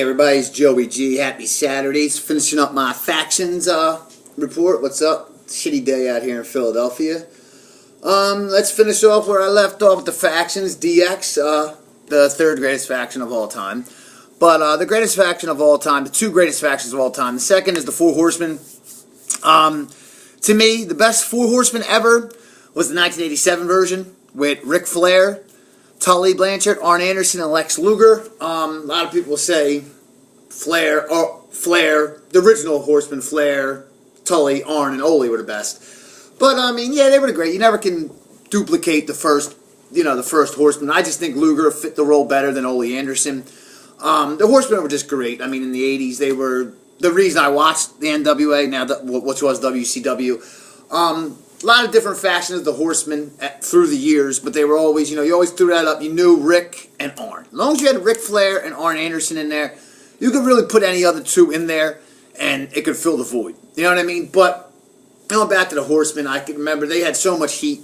everybody, it's Joey G. Happy Saturdays. Finishing up my factions report. What's up? Shitty day out here in Philadelphia. Let's finish off where I left off with the factions. DX, the third greatest faction of all time. But the greatest faction of all time, the two greatest factions of all time. The second is the 4 Horsemen. To me, the best 4 Horsemen ever was the 1987 version with Ric Flair, Tully Blanchard, Arn Anderson, and Lex Luger. A lot of people say Flair, the original Horseman, Flair, Tully, Arn, and Ole were the best. But, I mean, yeah, they were great. You never can duplicate the first Horseman. I just think Luger fit the role better than Ole Anderson. The Horsemen were just great. I mean, in the 80s, they were the reason I watched the NWA, which was WCW. A lot of different factions of the Horsemen through the years, but they were always, you always threw that up. You knew Rick and Arn. As long as you had Ric Flair and Arn Anderson in there, you could really put any other two in there, and it could fill the void. You know what I mean? But going back to the Horsemen, I can remember they had so much heat,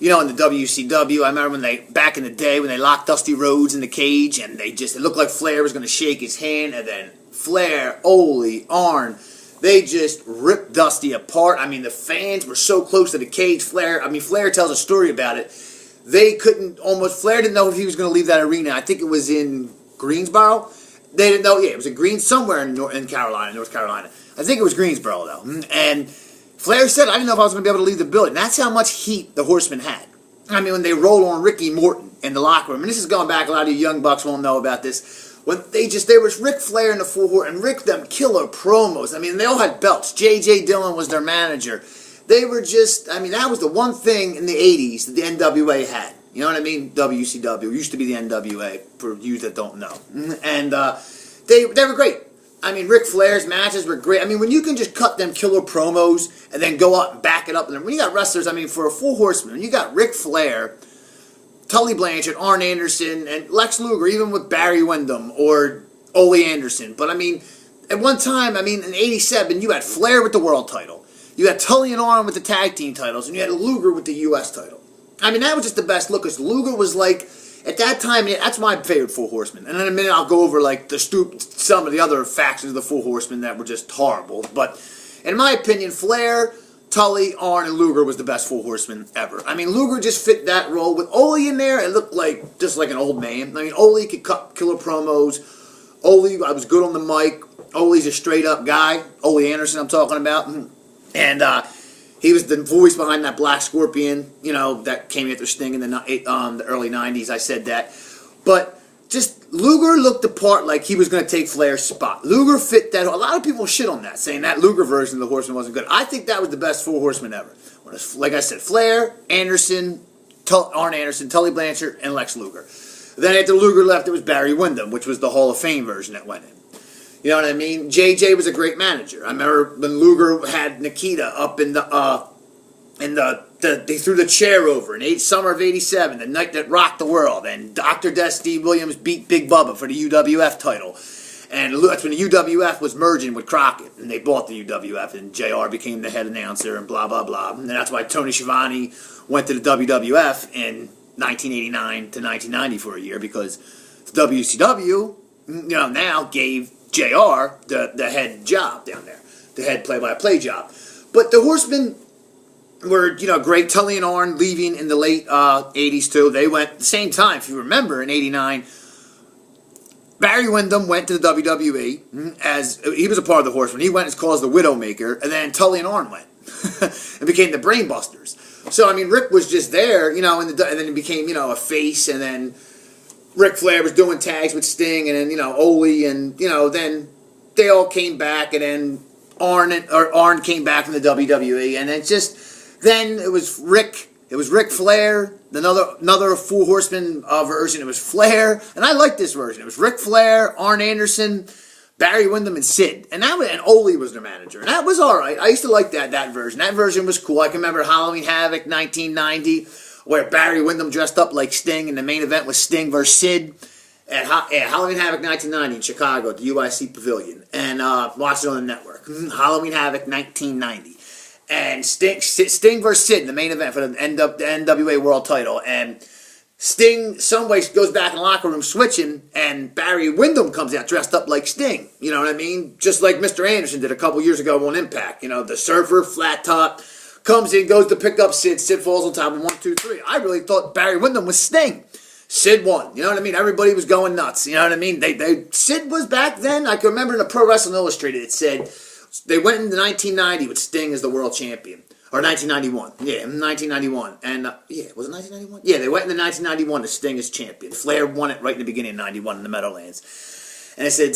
in the WCW. I remember back in the day when they locked Dusty Rhodes in the cage, and it looked like Flair was going to shake his hand, and then Flair, Ole, Arn, they just ripped Dusty apart. I mean, the fans were so close to the cage. Flair tells a story about it. Flair didn't know if he was going to leave that arena. I think it was in Greensboro. They didn't know. Yeah, it was in somewhere in North Carolina. I think it was Greensboro, though. And Flair said, I didn't know if I was going to be able to leave the building. That's how much heat the Horsemen had. I mean, when they rolled on Ricky Morton in the locker room, and this is going back, a lot of you young bucks won't know about this. When there was Ric Flair and the 4 Horsemen, and Rick them killer promos. I mean, they all had belts. J.J. Dillon was their manager. They were that was the one thing in the 80s that the NWA had. You know what I mean? WCW used to be the NWA, for you that don't know. And they were great. I mean, Ric Flair's matches were great. I mean, when you can just cut them killer promos and then go out and back it up. And then when you got wrestlers, I mean, for a 4 Horsemen, when you got Ric Flair, Tully Blanchard, Arn Anderson, and Lex Luger, even with Barry Windham or Ole Anderson. But, I mean, at one time, in 87, you had Flair with the world title. You had Tully and Arn with the tag team titles, and you had Luger with the U.S. title. I mean, that was just the best look, because Luger was like, at that time, that's my favorite 4 Horsemen. And in a minute, I'll go over, some of the other factions of the 4 Horsemen that were just horrible. But, in my opinion, Flair, Tully, Arn, and Luger was the best 4 Horsemen ever. I mean, Luger just fit that role. With Ole in there, it looked just like an old man. I mean, Ole could cut killer promos. Ole, I was good on the mic. Ole's a straight-up guy. Ole Anderson, I'm talking about. And he was the voice behind that Black Scorpion, that came after Sting in the early 90s. I said that. But just Luger looked the part like he was going to take Flair's spot. Luger fit that. A lot of people shit on that, saying that Luger version of the Horseman wasn't good. I think that was the best 4 Horsemen ever. Like I said, Flair, Anderson, Arn Anderson, Tully Blanchard, and Lex Luger. Then after Luger left, it was Barry Windham, which was the Hall of Fame version that went in. You know what I mean? JJ was a great manager. I remember when Luger had Nikita up they threw the chair over in summer of '87, the night that rocked the world, and Dr. Steve Williams beat Big Bubba for the UWF title. And that's when the UWF was merging with Crockett, and they bought the UWF, and JR became the head announcer, and blah, blah, blah. And that's why Tony Schiavone went to the WWF in 1989 to 1990 for a year, because the WCW, now gave JR the head job down there, the head play-by-play job. But the Horsemen were, great. Tully and Arn leaving in the late 80s, too. They went at the same time, if you remember, in 89. Barry Windham went to the WWE as he was a part of the Horsemen. He went as called the Widowmaker, and then Tully and Arn went and became the Brainbusters. So, Rick was just there, and then he became, a face, and then Ric Flair was doing tags with Sting, and then, Ole, and, then they all came back, and then Arn came back from the WWE, and then it was Ric Flair, another 4 Horsemen version. It was Flair, and I liked this version. It was Ric Flair, Arn Anderson, Barry Windham, and Sid. And Ole was their manager. And that was all right. I used to like that version. That version was cool. I can remember Halloween Havoc 1990, where Barry Windham dressed up like Sting, and the main event was Sting versus Sid at Halloween Havoc 1990 in Chicago at the UIC Pavilion. And watched it on the network. Halloween Havoc 1990. And Sting versus Sid in the main event for the NWA World title. And Sting, some way, goes back in the locker room switching, and Barry Windham comes out dressed up like Sting. You know what I mean? Just like Mr. Anderson did a couple years ago on Impact. You know, the surfer, flat top, comes in, goes to pick up Sid. Sid falls on top of 1, 2, 3. I really thought Barry Windham was Sting. Sid won. You know what I mean? Everybody was going nuts. You know what I mean? Sid was back then. I can remember in the Pro Wrestling Illustrated it said they went into 1990 with Sting as the world champion. Or 1991. Yeah, 1991. And, was it 1991? Yeah, they went into 1991 to Sting as champion. Flair won it right in the beginning of 91 in the Meadowlands. And it said,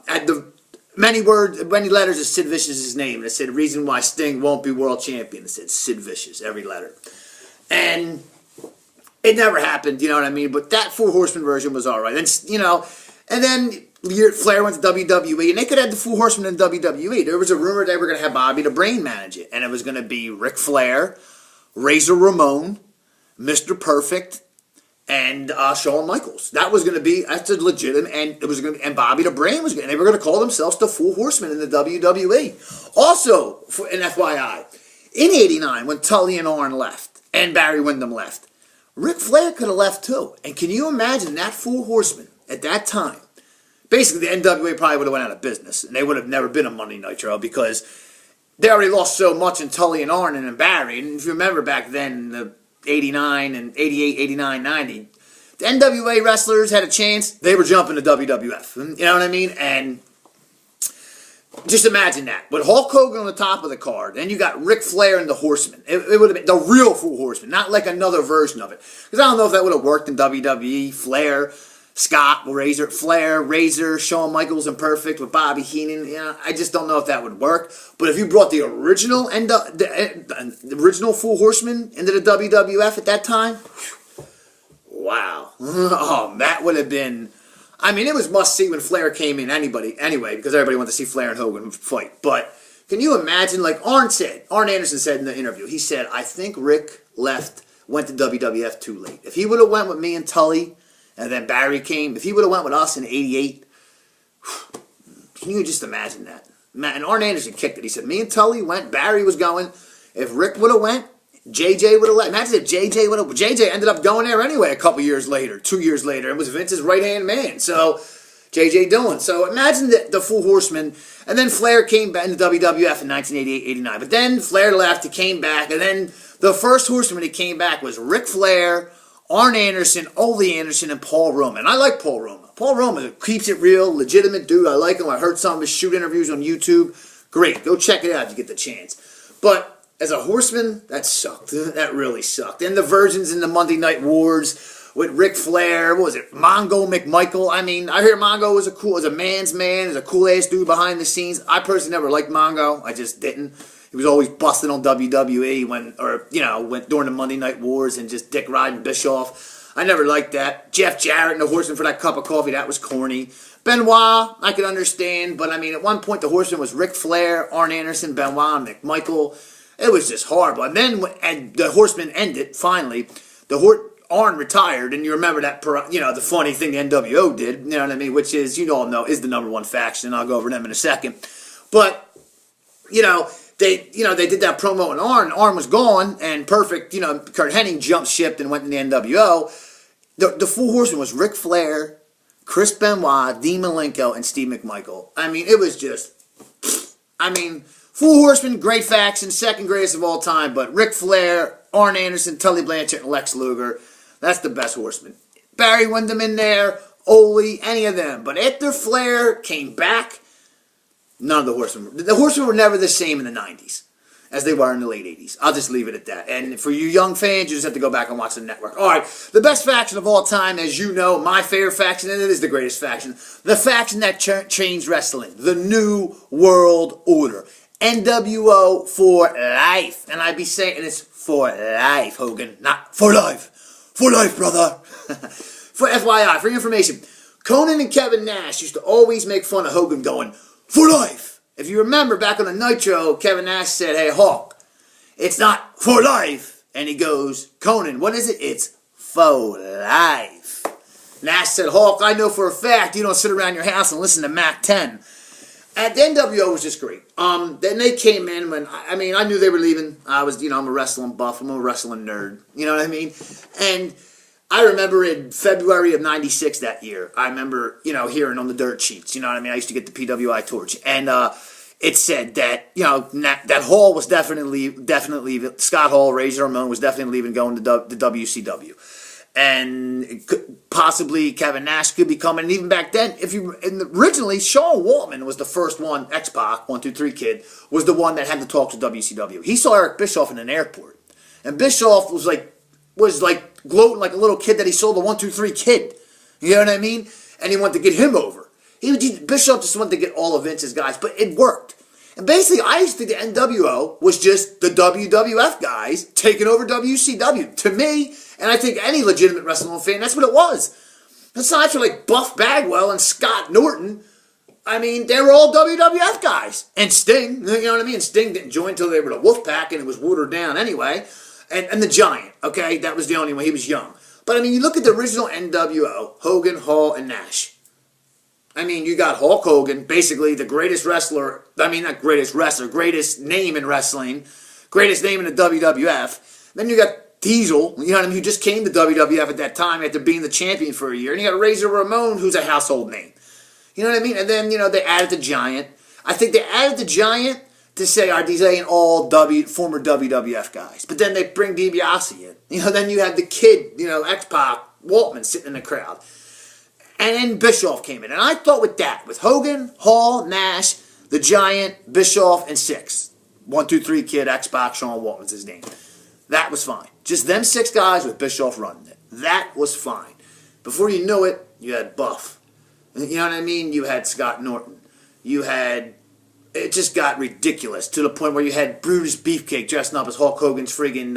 at the many letters of Sid Vicious's name. And it said, reason why Sting won't be world champion. It said Sid Vicious, every letter. And it never happened, you know what I mean? But that Four Horsemen version was alright. And, you know, and then Flair went to WWE, and they could have the Four Horsemen in WWE. There was a rumor they were going to have Bobby the Brain manage it, and it was going to be Ric Flair, Razor Ramon, Mr. Perfect, and Shawn Michaels. That was going to be, that's a legitimate, and it was going to, and Bobby the Brain was going to, and they were going to call themselves the Four Horsemen in the WWE. Also, an FYI, in '89 when Tully and Arn left and Barry Windham left, Ric Flair could have left too. And can you imagine that Four Horsemen at that time? Basically, the NWA probably would have went out of business, and they would have never been a Monday Nitro because they already lost so much in Tully and Arn and in Barry. And if you remember back then, the 89 and 88, 89, 90, the NWA wrestlers had a chance. They were jumping to WWF. You know what I mean? And just imagine that. With Hulk Hogan on the top of the card, then you got Ric Flair and the Horsemen. It would have been the real Four Horsemen, not like another version of it. Because I don't know if that would have worked in WWE. Flair, Scott, Flair, Razor, Shawn Michaels, and Perfect with Bobby Heenan. Yeah, I just don't know if that would work. But if you brought the original the original Four Horsemen into the WWF at that time, wow. Oh, that would have been. I mean, it was must see when Flair came in. Anyway, because everybody wanted to see Flair and Hogan fight. But can you imagine? Like Arn Anderson said in the interview. He said, "I think Rick went to WWF too late. If he would have went with me and Tully." And then Barry came. If he would have went with us in '88, can you just imagine that? And Arn Anderson kicked it. He said, me and Tully went. Barry was going. If Rick would have went, JJ would have left. Imagine if JJ would have. JJ ended up going there anyway a couple years later, 2 years later, and was Vince's right-hand man. So, JJ Dillon. So, imagine the Four Horsemen. And then Flair came back in the WWF in 1988-89. But then Flair left. He came back. And then the first Horseman that came back was Ric Flair, Arn Anderson, Ole Anderson, and Paul Roman. I like Paul Roman. Paul Roman keeps it real, legitimate dude. I like him. I heard some of his shoot interviews on YouTube. Great. Go check it out if you get the chance. But as a Horseman, that sucked. That really sucked. And the versions in the Monday Night Wars with Ric Flair, what was it, Mongo McMichael. I mean, I hear Mongo was a man's man, was a cool-ass dude behind the scenes. I personally never liked Mongo. I just didn't. He was always busting on WWE went during the Monday Night Wars and just dick riding Bischoff. I never liked that. Jeff Jarrett and the Horseman for that cup of coffee, that was corny. Benoit, I could understand, but I mean, at one point the Horseman was Ric Flair, Arn Anderson, Benoit, McMichael. It was just horrible. And then when the Horseman ended, finally, Arn retired, and you remember that, the funny thing the NWO did, you know what I mean, which is, you all know, is the #1 faction, and I'll go over them in a second. But, they did that promo and Arn was gone, and Perfect, Kurt Hennig jumped ship and went in the NWO. The Four Horsemen was Ric Flair, Chris Benoit, Dean Malenko, and Steve McMichael. I mean, it was just, Four Horsemen, great faction, second greatest of all time, but Ric Flair, Arn Anderson, Tully Blanchard, and Lex Luger, that's the best Horseman. Barry Windham in there, Ole, any of them. But after Flair came back, none of the Horsemen. The Horsemen were never the same in the 90s as they were in the late 80s. I'll just leave it at that. And for you young fans, you just have to go back and watch the network. All right, the best faction of all time, as you know, my favorite faction, and it is the greatest faction, the faction that changed wrestling, the New World Order. NWO for life. And I'd be saying it's for life, Hogan, not for life. For life, brother. For FYI, for your information, Conan and Kevin Nash used to always make fun of Hogan going, for life. If you remember back on the Nitro, Kevin Nash said, hey, Hawk, it's not for life. And he goes, Conan, what is it? It's for life. Nash said, Hawk, I know for a fact you don't sit around your house and listen to Mac 10. And the NWO was just great. Then they came in when, I knew they were leaving. I'm a wrestling buff. I'm a wrestling nerd. You know what I mean? And I remember in February of '96 that year, I remember, hearing on the dirt sheets, you know what I mean? I used to get the PWI torch. And it said that, that Hall was definitely Scott Hall, Razor Ramon was definitely leaving, going to the WCW. And possibly Kevin Nash could be coming. And even back then, originally, Sean Waltman was the first one, X-Pac, 1, 2, 3 kid, was the one that had to talk to WCW. He saw Eric Bischoff in an airport. And Bischoff was like gloating like a little kid that he saw the 1, 2, 3 kid. You know what I mean? And he wanted to get him over. Bischoff just wanted to get all of Vince's guys, but it worked. And basically, I used to think the NWO was just the WWF guys taking over WCW. To me, and I think any legitimate wrestling fan, that's what it was. Aside from like Buff Bagwell and Scott Norton, I mean, they were all WWF guys. And Sting, you know what I mean? Sting didn't join until they were the Wolfpack, and it was watered down anyway. And the Giant, okay? That was the only one. He was young. But, I mean, you look at the original NWO, Hogan, Hall, and Nash. I mean, you got Hulk Hogan, basically the greatest wrestler, I mean, not greatest wrestler, greatest name in wrestling, greatest name in the WWF. Then you got Diesel, you know what I mean, who just came to WWF at that time after being the champion for a year. And you got Razor Ramon, who's a household name. You know what I mean? And then, they added the Giant. I think they added the Giant to say, are these ain't all former WWF guys? But then they bring DiBiase in. Then you had the kid, X-Pac, Waltman sitting in the crowd. And then Bischoff came in. And I thought with Hogan, Hall, Nash, the Giant, Bischoff, and 6. 1, 2, 3 kid, X-Pac, Sean Waltman's his name. That was fine. Just them 6 guys with Bischoff running it. That was fine. Before you knew it, you had Buff. You know what I mean? You had Scott Norton. It just got ridiculous to the point where you had Brutus Beefcake dressing up as Hulk Hogan's friggin',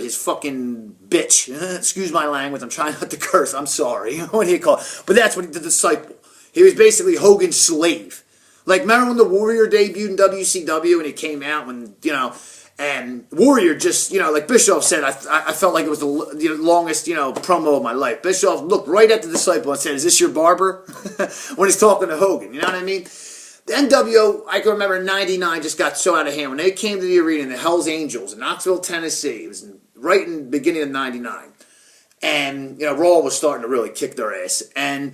his fucking bitch. Excuse my language, I'm trying not to curse, I'm sorry. What do you call it? But that's what the disciple. He was basically Hogan's slave. Like, remember when the Warrior debuted in WCW and he came out when, and Warrior just, like Bischoff said, I felt like it was the longest, promo of my life. Bischoff looked right at the disciple and said, "Is this your barber?" when he's talking to Hogan, you know what I mean? The NWO, I can remember in '99 just got so out of hand. When they came to the arena in the Hells Angels in Knoxville, Tennessee, it was right in the beginning of '99. And, Raw was starting to really kick their ass. And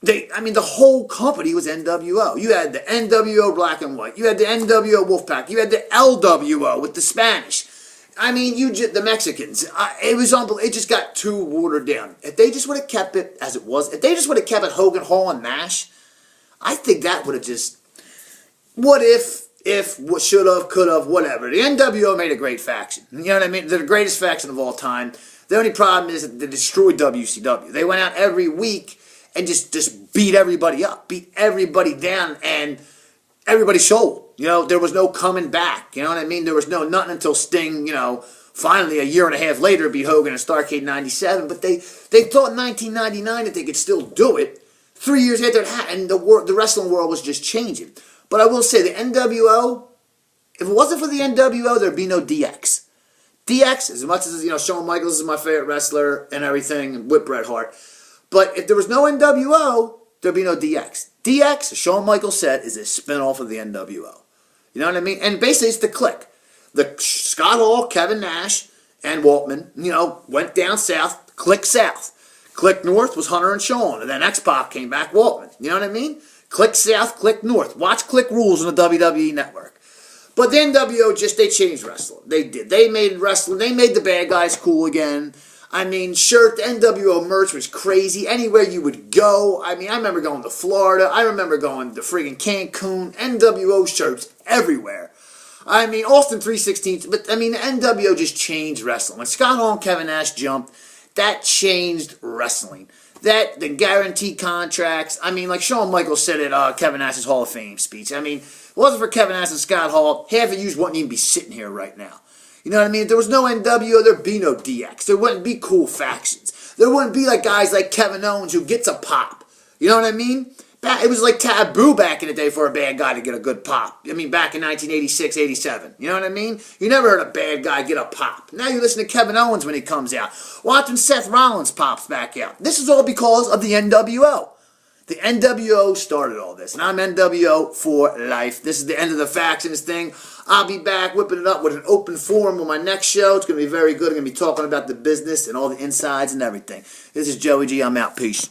the whole company was NWO. You had the NWO Black and White. You had the NWO Wolfpack. You had the LWO with the Spanish. I mean, the Mexicans. It was unbelievable. It just got too watered down. If they just would have kept it as it was, if they just would have kept it Hogan, Hall, and Nash, I think that would have just... What if, should have, could have, whatever. The NWO made a great faction. You know what I mean? They're the greatest faction of all time. The only problem is that they destroyed WCW. They went out every week and just beat everybody up, beat everybody down, and everybody sold. There was no coming back. You know what I mean? There was nothing until Sting, finally a year and a half later beat Hogan in Starrcade '97. But they thought in 1999 that they could still do it. 3 years after it happened, the wrestling world was just changing. But I will say, the NWO, if it wasn't for the NWO, there'd be no DX. DX, as much as, Shawn Michaels is my favorite wrestler and everything, with Bret Hart. But if there was no NWO, there'd be no DX. DX, as Shawn Michaels said, is a spinoff of the NWO. You know what I mean? And basically, it's the clique. The Scott Hall, Kevin Nash, and Waltman, went down south, click south. Click north was Hunter and Shawn, and then X-Pac came back, Waltman. You know what I mean? Click south, click north. Watch Click Rules on the WWE Network. But the NWO they changed wrestling. They did. They made wrestling, they made the bad guys cool again. I mean, the NWO merch was crazy. Anywhere you would go. I mean, I remember going to Florida. I remember going to friggin' Cancun. NWO shirts everywhere. I mean, Austin 316. But, I mean, the NWO just changed wrestling. When Scott Hall and Kevin Nash jumped, that changed wrestling. The guaranteed contracts. I mean, like Shawn Michaels said at Kevin Nash's Hall of Fame speech. I mean, if it wasn't for Kevin Nash and Scott Hall, half of you wouldn't even be sitting here right now. You know what I mean? If there was no NWO, there'd be no DX. There wouldn't be cool factions. There wouldn't be like guys like Kevin Owens who gets a pop. You know what I mean? It was like taboo back in the day for a bad guy to get a good pop. I mean, back in 1986, 87. You know what I mean? You never heard a bad guy get a pop. Now you listen to Kevin Owens when he comes out. Watching Seth Rollins pops back out. This is all because of the NWO. The NWO started all this, and I'm NWO for life. This is the end of the factions thing. I'll be back whipping it up with an open forum on my next show. It's going to be very good. I'm going to be talking about the business and all the insides and everything. This is Joey G. I'm out. Peace.